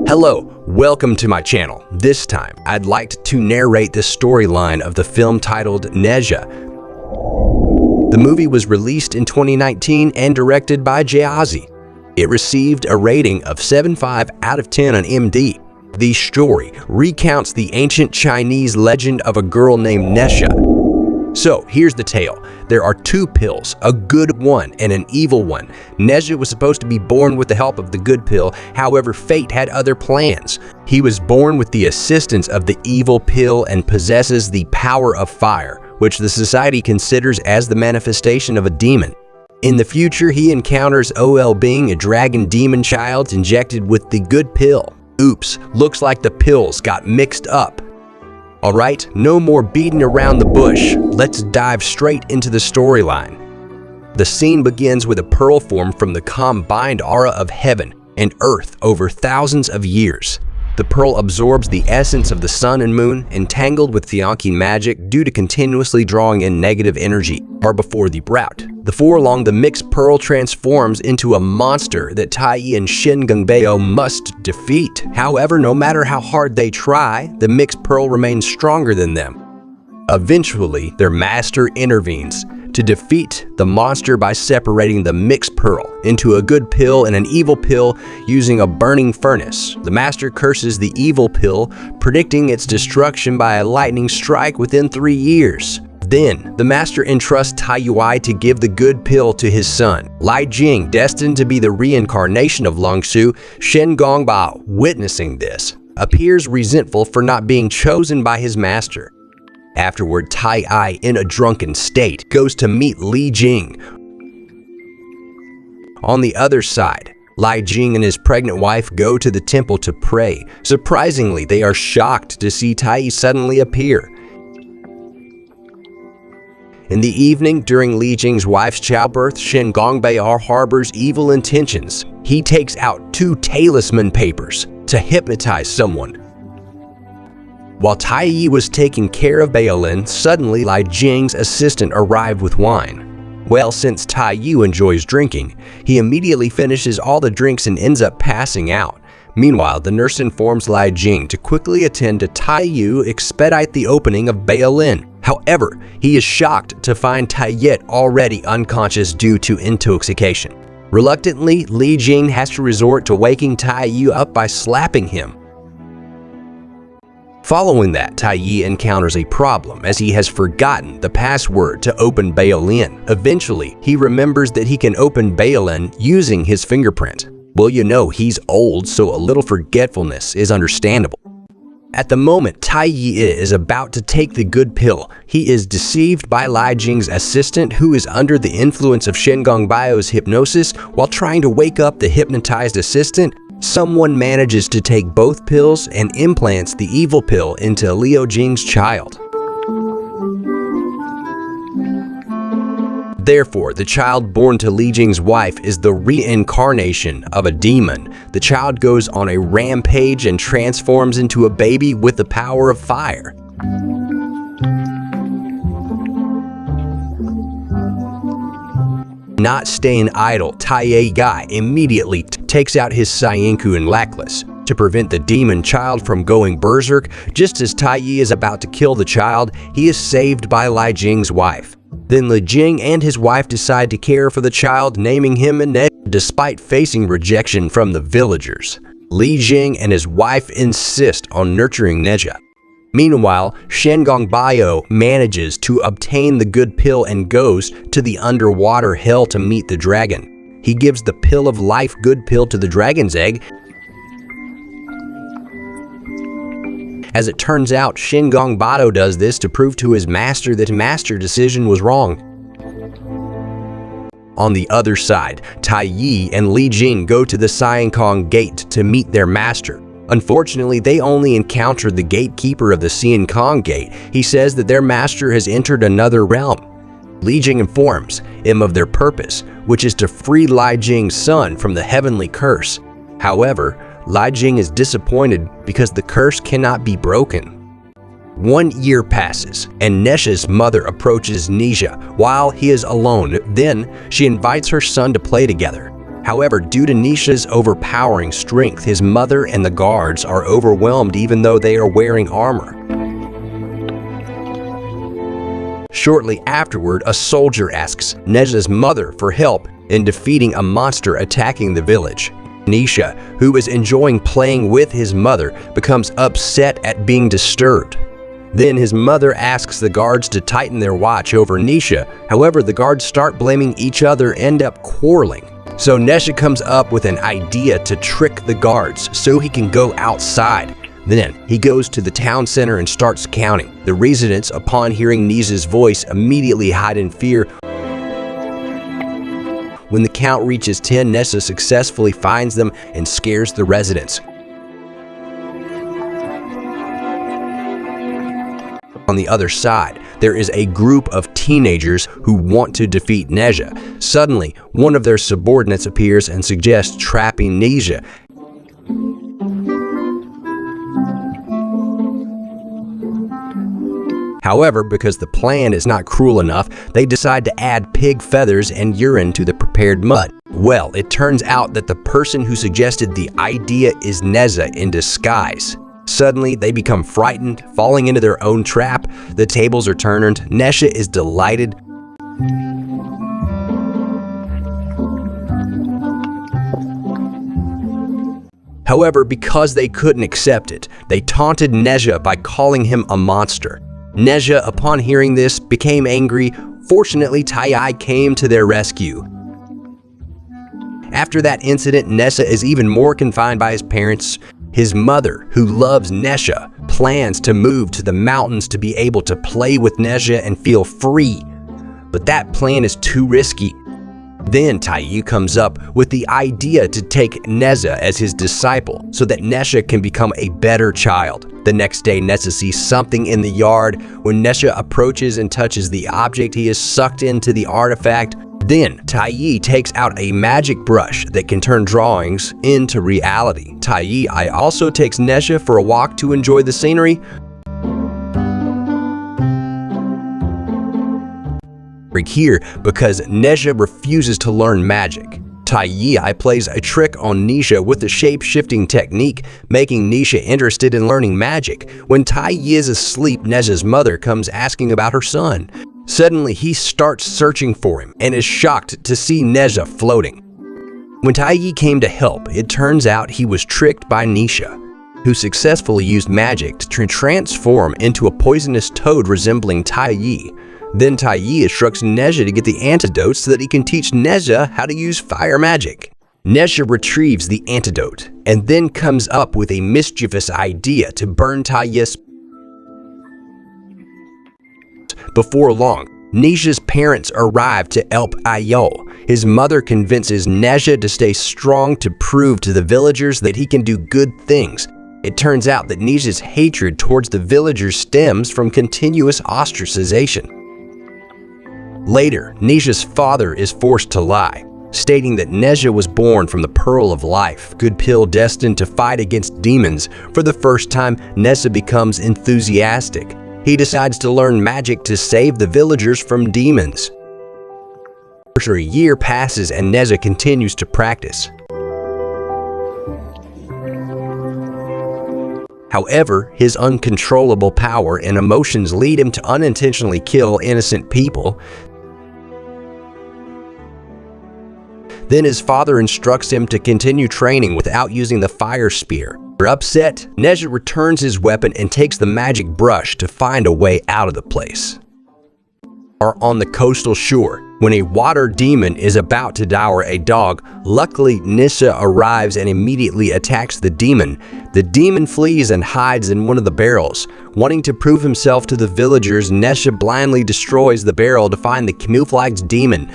Hello, welcome to my channel. This time, I'd like to narrate the storyline of the film titled Nezha. The movie was released in 2019 and directed by Jiaozi. It received a rating of 7.5 out of 10 on IMDb. The story recounts the ancient Chinese legend of a girl named Nezha. So, here's the tale. There are two pills, a good one and an evil one. Nezha was supposed to be born with the help of the good pill, however, fate had other plans. He was born with the assistance of the evil pill and possesses the power of fire, which the society considers as the manifestation of a demon. In the future, he encounters aobing, a dragon demon child injected with the good pill. Oops, looks like the pills got mixed up. Alright, no more beating around the bush. Let's dive straight into the storyline. The scene begins with a pearl formed from the combined aura of heaven and earth over thousands of years. The pearl absorbs the essence of the sun and moon, entangled with Tianqi magic due to continuously drawing in negative energy, or before the rout. Before long, the mixed pearl transforms into a monster that Taiyi and Shen Gongbao must defeat. However, no matter how hard they try, the mixed pearl remains stronger than them. Eventually, their master intervenes to defeat the monster by separating the mixed pearl into a good pill and an evil pill using a burning furnace. The master curses the evil pill, predicting its destruction by a lightning strike within 3 years. Then, the master entrusts Taiyi to give the good pill to his son, Li Jing, destined to be the reincarnation of Longsu. Shen Gongbao, witnessing this, appears resentful for not being chosen by his master. Afterward, Taiyi, in a drunken state, goes to meet Li Jing. On the other side, Li Jing and his pregnant wife go to the temple to pray. Surprisingly, they are shocked to see Taiyi suddenly appear. In the evening, during Li Jing's wife's childbirth, Shen Gongbao harbors evil intentions. He takes out 2 talisman papers to hypnotize someone. While Taiyi was taking care of Baolin, suddenly Li Jing's assistant arrived with wine. Well, since Taiyi enjoys drinking, he immediately finishes all the drinks and ends up passing out. Meanwhile, the nurse informs Li Jing to quickly attend to Taiyi expedite the opening of Baolin. However, he is shocked to find Taiyi already unconscious due to intoxication. Reluctantly, Li Jing has to resort to waking Taiyi up by slapping him. Following that, Taiyi encounters a problem as he has forgotten the password to open Baolin. Eventually, he remembers that he can open Baolin using his fingerprint. Well, you know, he's old, so a little forgetfulness is understandable. At the moment Taiyi is about to take the good pill, he is deceived by Li Jing's assistant, who is under the influence of Shen Gongbao's hypnosis. While trying to wake up the hypnotized assistant, someone manages to take both pills and implants the evil pill into Li Jing's child. Therefore, the child born to Li Jing's wife is the reincarnation of a demon. The child goes on a rampage and transforms into a baby with the power of fire. Not staying idle, Taiyi immediately takes out his Sainku and Lackless to prevent the demon child from going berserk. Just as Taiyi is about to kill the child, he is saved by Li Jing's wife. Then Li Jing and his wife decide to care for the child, naming him Nezha. Despite facing rejection from the villagers, Li Jing and his wife insist on nurturing Nezha. Meanwhile, Shen Gongbao manages to obtain the good pill and goes to the underwater hell to meet the dragon. He gives the pill of life good pill to the dragon's egg. As it turns out, Shen Gongbao does this to prove to his master that his master's decision was wrong. On the other side, Taiyi and Li Jing go to the Xiankong Gate to meet their master. Unfortunately, they only encounter the gatekeeper of the Xiankong Gate. He says that their master has entered another realm. Li Jing informs him of their purpose, which is to free Li Jing's son from the heavenly curse. However, Li Jing is disappointed because the curse cannot be broken. 1 year passes, and Nezha's mother approaches Nezha while he is alone. Then, she invites her son to play together. However, due to Nezha's overpowering strength, his mother and the guards are overwhelmed even though they are wearing armor. Shortly afterward, a soldier asks Nezha's mother for help in defeating a monster attacking the village. Nezha, who is enjoying playing with his mother, becomes upset at being disturbed. Then his mother asks the guards to tighten their watch over Nezha. However, the guards start blaming each other and end up quarreling. So Nezha comes up with an idea to trick the guards so he can go outside. Then he goes to the town center and starts counting. The residents, upon hearing Nezha's voice, immediately hide in fear. When the count reaches 10, Nezha successfully finds them and scares the residents. On the other side, there is a group of teenagers who want to defeat Nezha. Suddenly, one of their subordinates appears and suggests trapping Nezha. However, because the plan is not cruel enough, they decide to add pig feathers and urine to the prepared mud. Well, it turns out that the person who suggested the idea is Nezha in disguise. Suddenly, they become frightened, falling into their own trap. The tables are turned. Nezha is delighted. However, because they couldn't accept it, they taunted Nezha by calling him a monster. Nezha, upon hearing this, became angry. Fortunately, Taiyi came to their rescue. After that incident, Nezha is even more confined by his parents. His mother, who loves Nezha, plans to move to the mountains to be able to play with Nezha and feel free. But that plan is too risky. Then Taiyi comes up with the idea to take Nezha as his disciple so that Nezha can become a better child. The next day, Nezha sees something in the yard. When Nezha approaches and touches the object, he is sucked into the artifact. Then Taiyi takes out a magic brush that can turn drawings into reality. Taiyi also takes Nezha for a walk to enjoy the scenery. Here because Nezha refuses to learn magic. Taiyi plays a trick on Nezha with the shape-shifting technique, making Nezha interested in learning magic. When Taiyi is asleep, Nezha's mother comes asking about her son. Suddenly, he starts searching for him and is shocked to see Nezha floating. When Taiyi came to help, it turns out he was tricked by Nezha, who successfully used magic to transform into a poisonous toad resembling Taiyi. Then Taiyi instructs Nezha to get the antidote so that he can teach Nezha how to use fire magic. Nezha retrieves the antidote and then comes up with a mischievous idea to burn Taiyi. Before long, Nezha's parents arrive to help Ayo. His mother convinces Nezha to stay strong to prove to the villagers that he can do good things. It turns out that Nezha's hatred towards the villagers stems from continuous ostracization. Later, Nezha's father is forced to lie, stating that Nezha was born from the Pearl of Life, good pill destined to fight against demons. For the first time, Nezha becomes enthusiastic. He decides to learn magic to save the villagers from demons. After a year passes and Nezha continues to practice. However, his uncontrollable power and emotions lead him to unintentionally kill innocent people. Then his father instructs him to continue training without using the fire spear. Upset, Nezha returns his weapon and takes the magic brush to find a way out of the place. On the coastal shore, when a water demon is about to devour a dog, luckily Nezha arrives and immediately attacks the demon. The demon flees and hides in one of the barrels. Wanting to prove himself to the villagers, Nezha blindly destroys the barrel to find the camouflaged demon.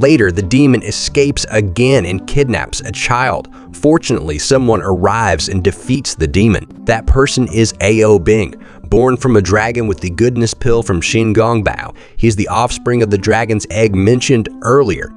Later, the demon escapes again and kidnaps a child. Fortunately, someone arrives and defeats the demon. That person is aobing, born from a dragon with the goodness pill from Shen Gongbao. He is the offspring of the dragon's egg mentioned earlier.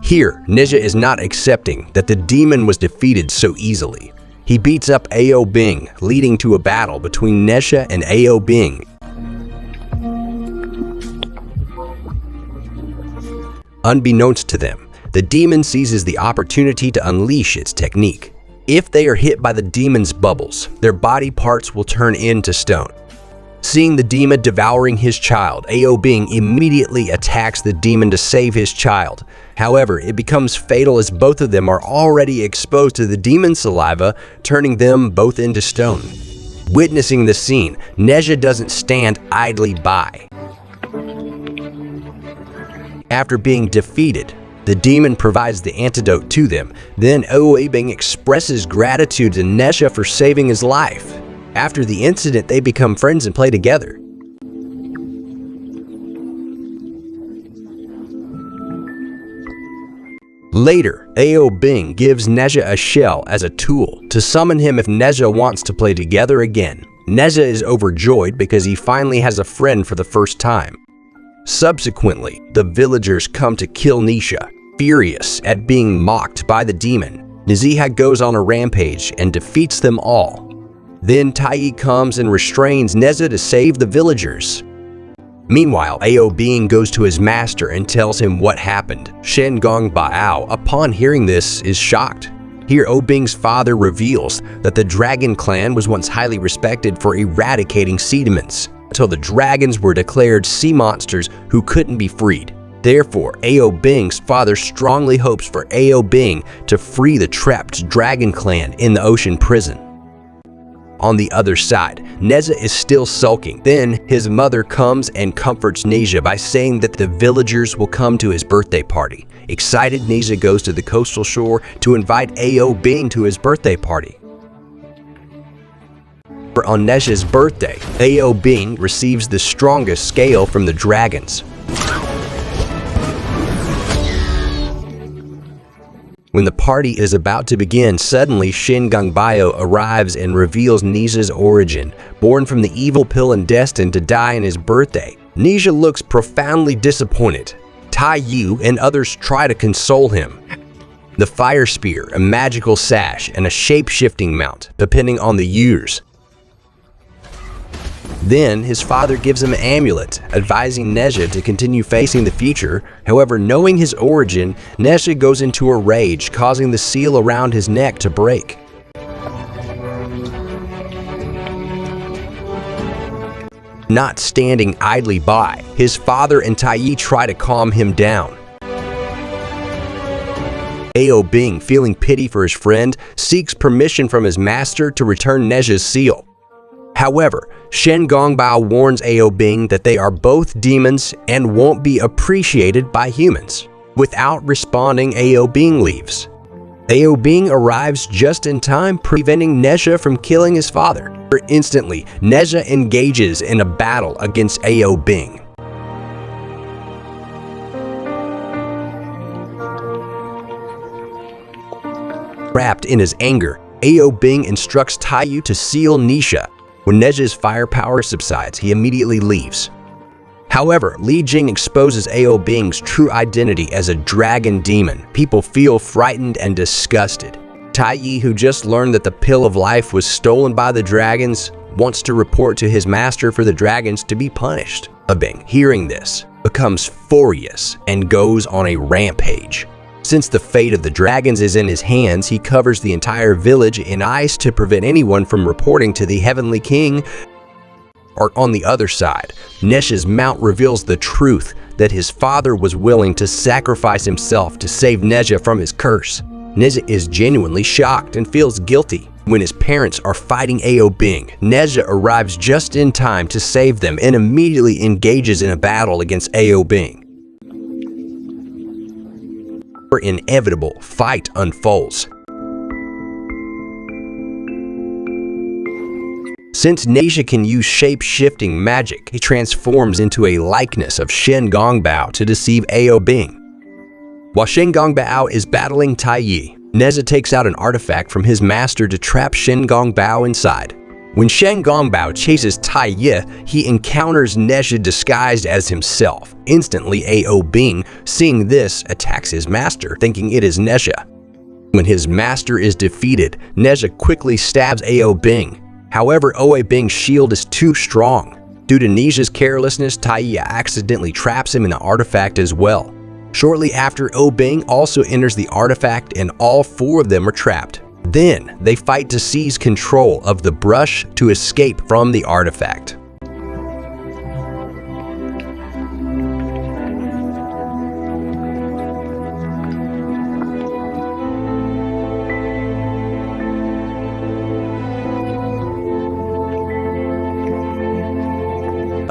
Here, Nezha is not accepting that the demon was defeated so easily. He beats up aobing, leading to a battle between Nezha and aobing. Unbeknownst to them, the demon seizes the opportunity to unleash its technique. If they are hit by the demon's bubbles, their body parts will turn into stone. Seeing the demon devouring his child, aobing immediately attacks the demon to save his child. However, it becomes fatal as both of them are already exposed to the demon's saliva, turning them both into stone. Witnessing the scene, Nezha doesn't stand idly by. After being defeated, the demon provides the antidote to them. Then aobing expresses gratitude to Nezha for saving his life. After the incident, they become friends and play together. Later, aobing gives Nezha a shell as a tool to summon him if Nezha wants to play together again. Nezha is overjoyed because he finally has a friend for the first time. Subsequently, the villagers come to kill Nezha. Furious at being mocked by the demon, Nezha goes on a rampage and defeats them all. Then Taiyi comes and restrains Nezha to save the villagers. Meanwhile, aobing goes to his master and tells him what happened. Shen Gongbao, upon hearing this, is shocked. Here, aobing's father reveals that the dragon clan was once highly respected for eradicating sea demons, until the dragons were declared sea monsters who couldn't be freed. Therefore, aobing's father strongly hopes for aobing to free the trapped dragon clan in the ocean prison. On the other side, Nezha is still sulking. Then his mother comes and comforts Nezha by saying that the villagers will come to his birthday party. Excited, Nezha goes to the coastal shore to invite aobing to his birthday party. On Nezha's birthday, aobing receives the strongest scale from the dragons. When the party is about to begin, suddenly Shen Gongbao arrives and reveals Nezha's origin. Born from the evil pill and destined to die on his birthday, Nezha looks profoundly disappointed. Taiyi and others try to console him. The fire spear, a magical sash, and a shape-shifting mount, depending on the years. Then, his father gives him an amulet, advising Nezha to continue facing the future. However, knowing his origin, Nezha goes into a rage, causing the seal around his neck to break. Not standing idly by, his father and Taiyi try to calm him down. Aobing, feeling pity for his friend, seeks permission from his master to return Nezha's seal. However, Shen Gongbao warns aobing that they are both demons and won't be appreciated by humans. Without responding, aobing leaves. Aobing arrives just in time, preventing Nezha from killing his father. Instantly, Nezha engages in a battle against aobing. Trapped in his anger, aobing instructs Taiyi to seal Nezha. When Nezha's firepower subsides, he immediately leaves. However, Li Jing exposes aobing's true identity as a dragon demon. People feel frightened and disgusted. Taiyi, who just learned that the pill of life was stolen by the dragons, wants to report to his master for the dragons to be punished. Aobing, hearing this, becomes furious and goes on a rampage. Since the fate of the dragons is in his hands, he covers the entire village in ice to prevent anyone from reporting to the Heavenly King. Or on the other side, Nezha's mount reveals the truth that his father was willing to sacrifice himself to save Nezha from his curse. Nezha is genuinely shocked and feels guilty. When his parents are fighting aobing, Nezha arrives just in time to save them and immediately engages in a battle against aobing. An inevitable fight unfolds. Since Nezha can use shape-shifting magic, he transforms into a likeness of Shen Gongbao to deceive aobing. While Shen Gongbao is battling Taiyi, Nezha takes out an artifact from his master to trap Shen Gongbao inside. When Shen Gongbao chases Taiyi, he encounters Nezha disguised as himself. Instantly, aobing, seeing this, attacks his master, thinking it is Nezha. When his master is defeated, Nezha quickly stabs aobing. However, aobing's shield is too strong. Due to Nezha's carelessness, Taiyi accidentally traps him in the artifact as well. Shortly after, Aobing also enters the artifact and all four of them are trapped. Then, they fight to seize control of the brush to escape from the artifact.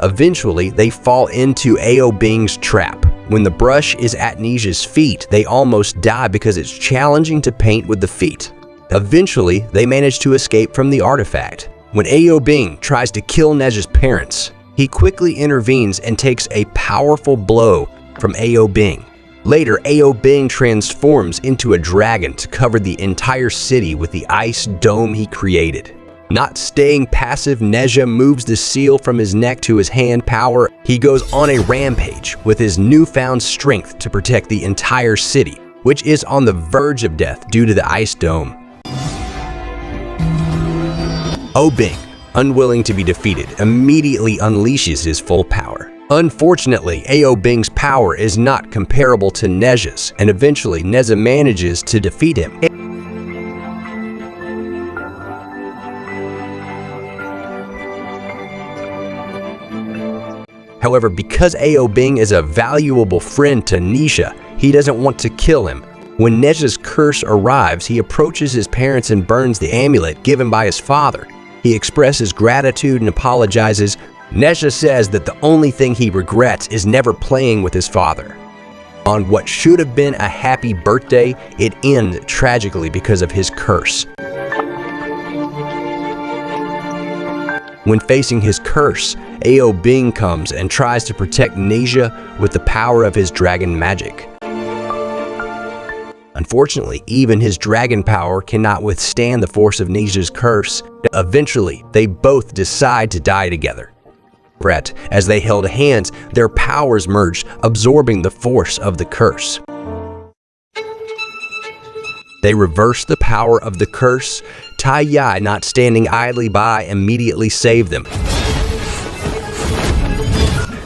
Eventually, they fall into Aobing's trap. When the brush is at Nezha's feet, they almost die because it's challenging to paint with the feet. Eventually, they manage to escape from the artifact. When Aobing tries to kill Nezha's parents, he quickly intervenes and takes a powerful blow from Aobing. Later, Aobing transforms into a dragon to cover the entire city with the ice dome he created. Not staying passive, Nezha moves the seal from his neck to his hand power. He goes on a rampage with his newfound strength to protect the entire city, which is on the verge of death due to the ice dome. Aobing, unwilling to be defeated, immediately unleashes his full power. Unfortunately, Aobing's power is not comparable to Nezha's, and eventually Nezha manages to defeat him. However, because Aobing is a valuable friend to Nezha, he doesn't want to kill him. When Nezha's curse arrives, he approaches his parents and burns the amulet given by his father. He expresses gratitude and apologizes. Nezha says that the only thing he regrets is never playing with his father. On what should have been a happy birthday, it ends tragically because of his curse. When facing his curse, Aobing comes and tries to protect Nezha with the power of his dragon magic. Unfortunately, even his dragon power cannot withstand the force of Nezha's curse. Eventually, they both decide to die together. As they held hands, their powers merged, absorbing the force of the curse. They reverse the power of the curse. Taiyi, not standing idly by, immediately saved them.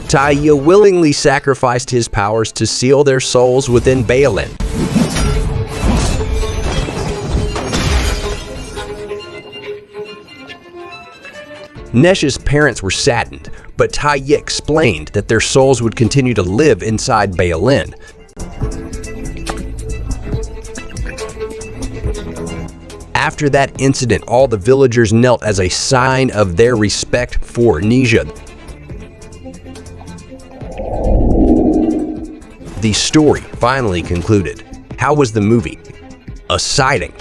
Taiyi willingly sacrificed his powers to seal their souls within Baolin. Nezha's parents were saddened, but Taiyi explained that their souls would continue to live inside Baolin. After that incident, all the villagers knelt as a sign of their respect for Nezha. The story finally concluded. How was the movie? A sighting.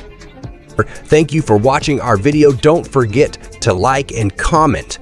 Thank you for watching our video. Don't forget to like and comment